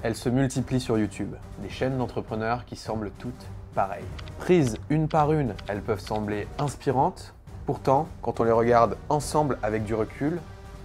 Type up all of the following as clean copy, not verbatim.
elles se multiplient sur YouTube. Des chaînes d'entrepreneurs qui semblent toutes pareilles. Prises une par une, elles peuvent sembler inspirantes. Pourtant, quand on les regarde ensemble avec du recul,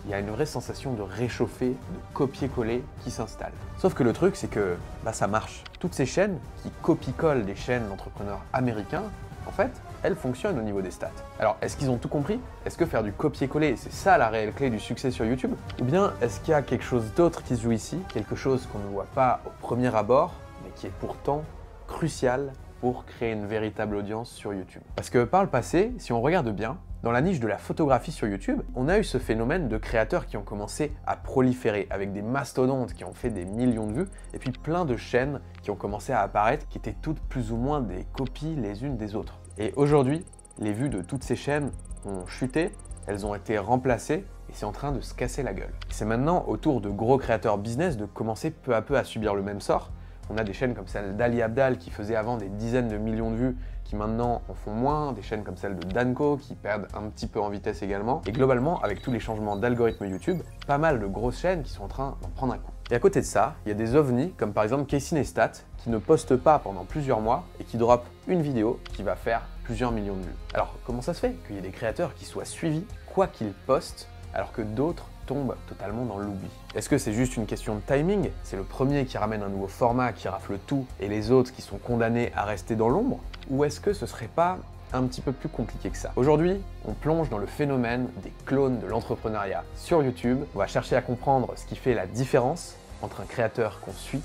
il y a une vraie sensation de réchauffer, de copier-coller qui s'installe. Sauf que le truc, c'est que ça marche. Toutes ces chaînes qui copie-collent des chaînes d'entrepreneurs américains, en fait, elles fonctionnent au niveau des stats. Alors, est-ce qu'ils ont tout compris? Est-ce que faire du copier-coller, c'est ça la réelle clé du succès sur YouTube? Ou bien, est-ce qu'il y a quelque chose d'autre qui se joue ici? Quelque chose qu'on ne voit pas au premier abord, mais qui est pourtant crucial pour créer une véritable audience sur YouTube. Parce que par le passé, si on regarde bien, dans la niche de la photographie sur YouTube, on a eu ce phénomène de créateurs qui ont commencé à proliférer avec des mastodontes qui ont fait des millions de vues et puis plein de chaînes qui ont commencé à apparaître qui étaient toutes plus ou moins des copies les unes des autres. Et aujourd'hui, les vues de toutes ces chaînes ont chuté, elles ont été remplacées et c'est en train de se casser la gueule. C'est maintenant au tour de gros créateurs business de commencer peu à peu à subir le même sort. On a des chaînes comme celle d'Ali Abdaal qui faisait avant des dizaines de millions de vues qui maintenant en font moins, des chaînes comme celle de Danko qui perdent un petit peu en vitesse également. Et globalement, avec tous les changements d'algorithme YouTube, pas mal de grosses chaînes qui sont en train d'en prendre un coup. Et à côté de ça, il y a des ovnis comme par exemple Casey Neistat qui ne postent pas pendant plusieurs mois et qui drop une vidéo qui va faire plusieurs millions de vues. Alors comment ça se fait qu'il y ait des créateurs qui soient suivis quoi qu'ils postent alors que d'autres tombent totalement dans l'oubli? Est-ce que c'est juste une question de timing? C'est le premier qui ramène un nouveau format, qui rafle tout, et les autres qui sont condamnés à rester dans l'ombre? Ou est-ce que ce serait pas un petit peu plus compliqué que ça? Aujourd'hui, on plonge dans le phénomène des clones de l'entrepreneuriat sur YouTube. On va chercher à comprendre ce qui fait la différence entre un créateur qu'on suit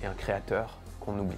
et un créateur qu'on oublie.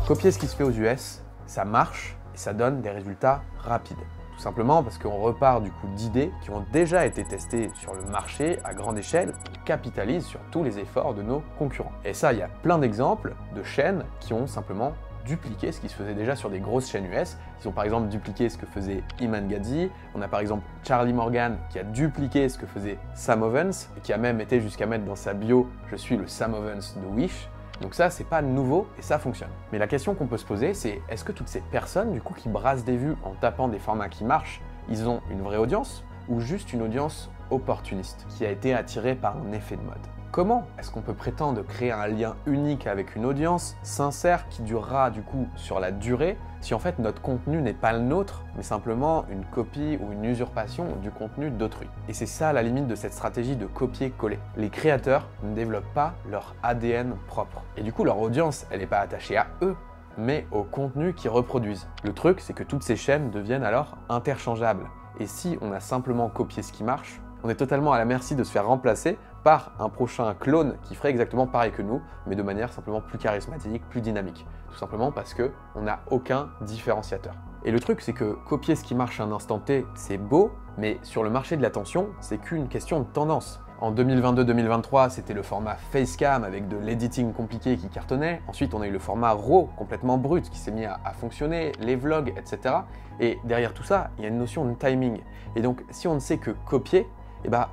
Copier ce qui se fait aux US, ça marche et ça donne des résultats rapides. Tout simplement parce qu'on repart du coup d'idées qui ont déjà été testées sur le marché à grande échelle, on capitalise sur tous les efforts de nos concurrents. Et ça, il y a plein d'exemples de chaînes qui ont simplement dupliqué ce qui se faisait déjà sur des grosses chaînes US. Ils ont par exemple dupliqué ce que faisait Iman Gadzhi. On a par exemple Charlie Morgan qui a dupliqué ce que faisait Sam Ovens et qui a même été jusqu'à mettre dans sa bio « Je suis le Sam Ovens de Wish ». Donc ça, c'est pas nouveau et ça fonctionne. Mais la question qu'on peut se poser, c'est est-ce que toutes ces personnes, du coup, qui brassent des vues en tapant des formats qui marchent, ils ont une vraie audience ou juste une audience opportuniste qui a été attirée par un effet de mode? Comment est-ce qu'on peut prétendre créer un lien unique avec une audience sincère qui durera du coup sur la durée si en fait notre contenu n'est pas le nôtre mais simplement une copie ou une usurpation du contenu d'autrui? Et c'est ça la limite de cette stratégie de copier-coller. Les créateurs ne développent pas leur ADN propre et du coup leur audience elle n'est pas attachée à eux mais au contenu qu'ils reproduisent. Le truc c'est que toutes ces chaînes deviennent alors interchangeables et si on a simplement copié ce qui marche, on est totalement à la merci de se faire remplacer par un prochain clone qui ferait exactement pareil que nous, mais de manière simplement plus charismatique, plus dynamique. Tout simplement parce qu'on n'a aucun différenciateur. Et le truc, c'est que copier ce qui marche à un instant T, c'est beau, mais sur le marché de l'attention, c'est qu'une question de tendance. En 2022-2023, c'était le format Facecam avec de l'editing compliqué qui cartonnait. Ensuite, on a eu le format RAW, complètement brut, qui s'est mis à fonctionner, les vlogs, etc. Et derrière tout ça, il y a une notion de timing. Et donc, si on ne sait que copier,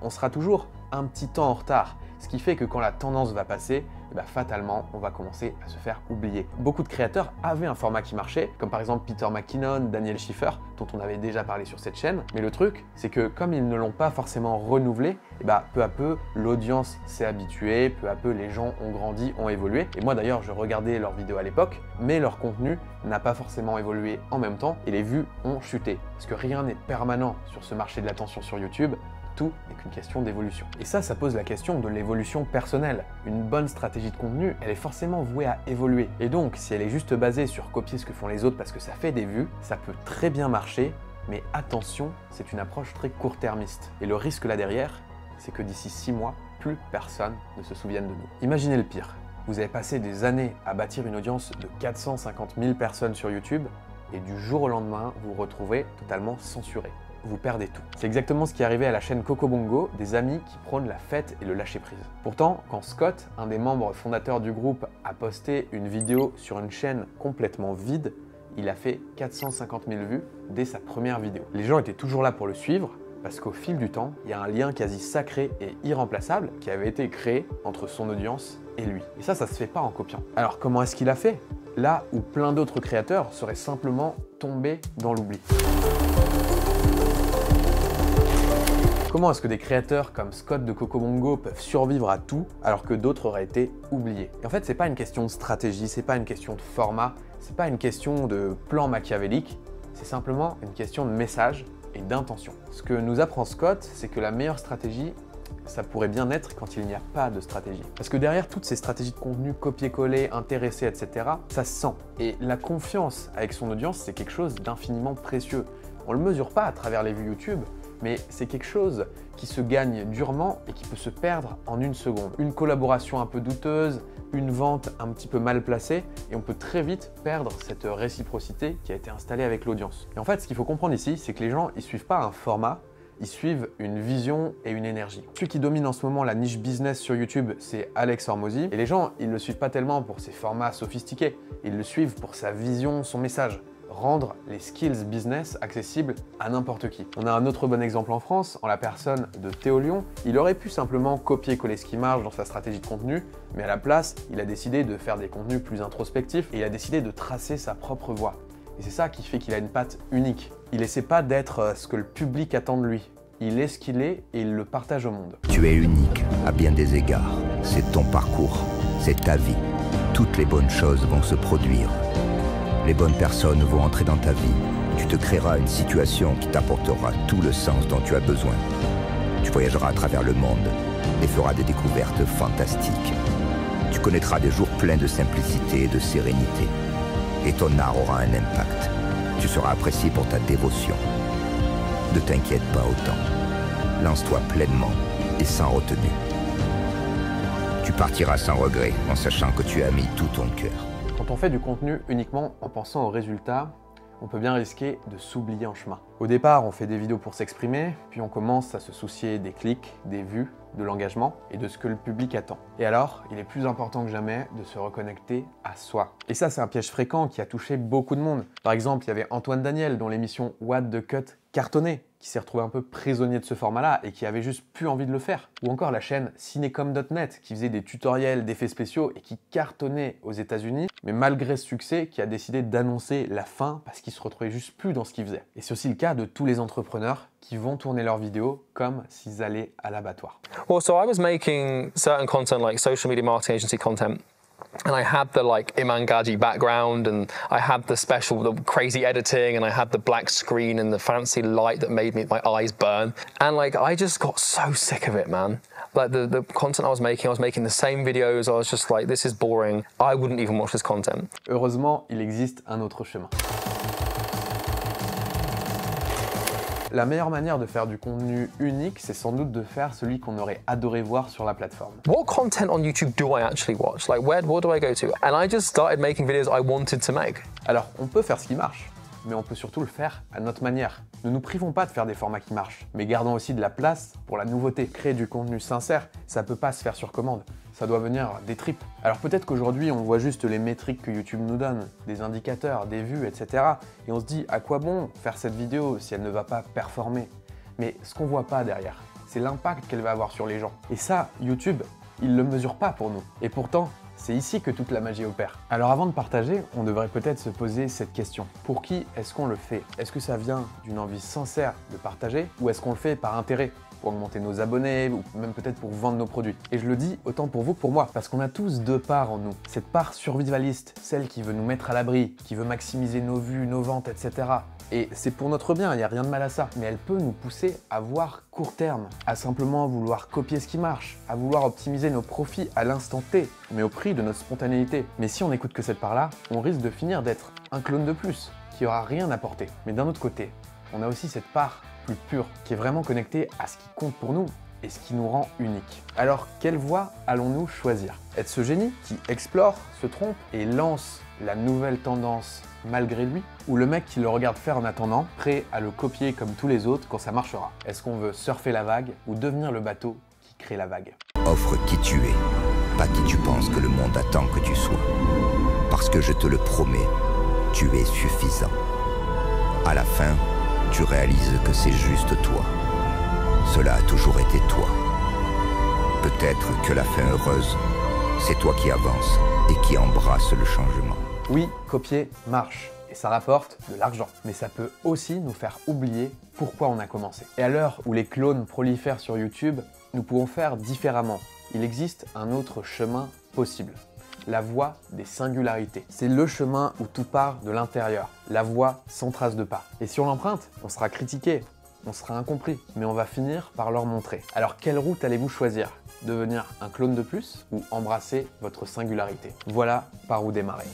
on sera toujours un petit temps en retard. Ce qui fait que quand la tendance va passer, fatalement, on va commencer à se faire oublier. Beaucoup de créateurs avaient un format qui marchait, comme par exemple Peter McKinnon, Daniel Schiffer, dont on avait déjà parlé sur cette chaîne. Mais le truc, c'est que comme ils ne l'ont pas forcément renouvelé, peu à peu, l'audience s'est habituée, peu à peu, les gens ont grandi, ont évolué. Et moi d'ailleurs, je regardais leurs vidéos à l'époque, mais leur contenu n'a pas forcément évolué en même temps et les vues ont chuté. Parce que rien n'est permanent sur ce marché de l'attention sur YouTube. Tout n'est qu'une question d'évolution. Et ça pose la question de l'évolution personnelle. Une bonne stratégie de contenu, elle est forcément vouée à évoluer. Et donc, si elle est juste basée sur copier ce que font les autres parce que ça fait des vues, ça peut très bien marcher, mais attention, c'est une approche très court-termiste. Et le risque là derrière, c'est que d'ici 6 mois, plus personne ne se souvienne de nous. Imaginez le pire. Vous avez passé des années à bâtir une audience de 450 000 personnes sur YouTube, et du jour au lendemain, vous vous retrouvez totalement censuré. Vous perdez tout. C'est exactement ce qui est arrivé à la chaîne Cocobongo, des amis qui prônent la fête et le lâcher-prise. Pourtant, quand Scott, un des membres fondateurs du groupe, a posté une vidéo sur une chaîne complètement vide, il a fait 450 000 vues dès sa première vidéo. Les gens étaient toujours là pour le suivre, parce qu'au fil du temps, il y a un lien quasi sacré et irremplaçable qui avait été créé entre son audience et lui. Et ça se fait pas en copiant. Alors comment est-ce qu'il a fait? Là où plein d'autres créateurs seraient simplement tombés dans l'oubli. Comment est-ce que des créateurs comme Scott de Cocobongo peuvent survivre à tout alors que d'autres auraient été oubliés? Et en fait, c'est pas une question de stratégie, c'est pas une question de format, c'est pas une question de plan machiavélique, c'est simplement une question de message et d'intention. Ce que nous apprend Scott, c'est que la meilleure stratégie, ça pourrait bien être quand il n'y a pas de stratégie. Parce que derrière toutes ces stratégies de contenu copier-coller, intéressés, etc., ça se sent. Et la confiance avec son audience, c'est quelque chose d'infiniment précieux. On ne le mesure pas à travers les vues YouTube, mais c'est quelque chose qui se gagne durement et qui peut se perdre en une seconde. Une collaboration un peu douteuse, une vente un petit peu mal placée, et on peut très vite perdre cette réciprocité qui a été installée avec l'audience. Et en fait, ce qu'il faut comprendre ici, c'est que les gens, ils suivent pas un format, ils suivent une vision et une énergie. Celui qui domine en ce moment la niche business sur YouTube, c'est Alex Hormozy. Et les gens, ils le suivent pas tellement pour ses formats sophistiqués, ils le suivent pour sa vision, son message. Rendre les skills business accessibles à n'importe qui. On a un autre bon exemple en France, en la personne de Théo Lion. Il aurait pu simplement copier-coller ce qui marche dans sa stratégie de contenu, mais à la place, il a décidé de faire des contenus plus introspectifs et il a décidé de tracer sa propre voie. Et c'est ça qui fait qu'il a une patte unique. Il essaie pas d'être ce que le public attend de lui. Il est ce qu'il est et il le partage au monde. Tu es unique à bien des égards. C'est ton parcours, c'est ta vie. Toutes les bonnes choses vont se produire. Les bonnes personnes vont entrer dans ta vie. Tu te créeras une situation qui t'apportera tout le sens dont tu as besoin. Tu voyageras à travers le monde et feras des découvertes fantastiques. Tu connaîtras des jours pleins de simplicité et de sérénité. Et ton art aura un impact. Tu seras apprécié pour ta dévotion. Ne t'inquiète pas autant. Lance-toi pleinement et sans retenue. Tu partiras sans regret en sachant que tu as mis tout ton cœur. Quand on fait du contenu uniquement en pensant aux résultats, on peut bien risquer de s'oublier en chemin. Au départ, on fait des vidéos pour s'exprimer, puis on commence à se soucier des clics, des vues, de l'engagement et de ce que le public attend. Et alors, il est plus important que jamais de se reconnecter à soi. Et ça, c'est un piège fréquent qui a touché beaucoup de monde. Par exemple, il y avait Antoine Daniel dont l'émission What the Cut cartonnait, qui s'est retrouvé un peu prisonnier de ce format-là et qui avait juste plus envie de le faire. Ou encore la chaîne Cinecom.net qui faisait des tutoriels d'effets spéciaux et qui cartonnait aux États-Unis, mais malgré ce succès, qui a décidé d'annoncer la fin parce qu'il se retrouvait juste plus dans ce qu'il faisait. Et c'est aussi le cas de tous les entrepreneurs qui vont tourner leurs vidéos comme s'ils allaient à l'abattoir. Well, so I was making certain content like social media marketing agency content. And I had the like Iman Ghaji background, and I had the special, the crazy editing, and I had the black screen and the fancy light that made my eyes burn. And like, I just got so sick of it, man. Like the content I was making the same videos. I was just like, this is boring. I wouldn't even watch this content. Heureusement, il existe un autre chemin. La meilleure manière de faire du contenu unique, c'est sans doute de faire celui qu'on aurait adoré voir sur la plateforme. What content on YouTube do I actually watch? Like, what do I go to? And I just started making videos I wanted to make. Alors, on peut faire ce qui marche, mais on peut surtout le faire à notre manière. Ne nous privons pas de faire des formats qui marchent, mais gardons aussi de la place pour la nouveauté. Créer du contenu sincère, ça peut pas se faire sur commande. Ça doit venir des tripes. Alors peut-être qu'aujourd'hui, on voit juste les métriques que YouTube nous donne, des indicateurs, des vues, etc. Et on se dit, à quoi bon faire cette vidéo si elle ne va pas performer? Mais ce qu'on voit pas derrière, c'est l'impact qu'elle va avoir sur les gens. Et ça, YouTube, il le mesure pas pour nous. Et pourtant, c'est ici que toute la magie opère. Alors avant de partager, on devrait peut-être se poser cette question. Pour qui est-ce qu'on le fait? Est-ce que ça vient d'une envie sincère de partager ou est-ce qu'on le fait par intérêt? Pour augmenter nos abonnés ou même peut-être pour vendre nos produits. Et je le dis autant pour vous que pour moi, parce qu'on a tous deux parts en nous. Cette part survivaliste, celle qui veut nous mettre à l'abri, qui veut maximiser nos vues, nos ventes, etc. Et c'est pour notre bien, il n'y a rien de mal à ça. Mais elle peut nous pousser à voir court terme, à simplement vouloir copier ce qui marche, à vouloir optimiser nos profits à l'instant T, mais au prix de notre spontanéité. Mais si on n'écoute que cette part-là, on risque de finir d'être un clone de plus, qui aura rien apporté. Mais d'un autre côté, on a aussi cette part plus pure, qui est vraiment connectée à ce qui compte pour nous et ce qui nous rend unique. Alors, quelle voie allons-nous choisir? Être ce génie qui explore, se trompe et lance la nouvelle tendance malgré lui? Ou le mec qui le regarde faire en attendant, prêt à le copier comme tous les autres quand ça marchera? Est-ce qu'on veut surfer la vague ou devenir le bateau qui crée la vague? Offre qui tu es, pas qui tu penses que le monde attend que tu sois. Parce que je te le promets, tu es suffisant. À la fin, tu réalises que c'est juste toi. Cela a toujours été toi. Peut-être que la fin heureuse, c'est toi qui avances et qui embrasse le changement. Oui, copier marche. Et et ça rapporte de l'argent. Mais ça peut aussi nous faire oublier pourquoi on a commencé. Et à l'heure où les clones prolifèrent sur YouTube, nous pouvons faire différemment. Il existe un autre chemin possible. La voie des singularités. C'est le chemin où tout part de l'intérieur, la voie sans trace de pas. Et si on l'emprunte, on sera critiqué, on sera incompris, mais on va finir par leur montrer. Alors quelle route allez-vous choisir? Devenir un clone de plus ou embrasser votre singularité? Voilà par où démarrer.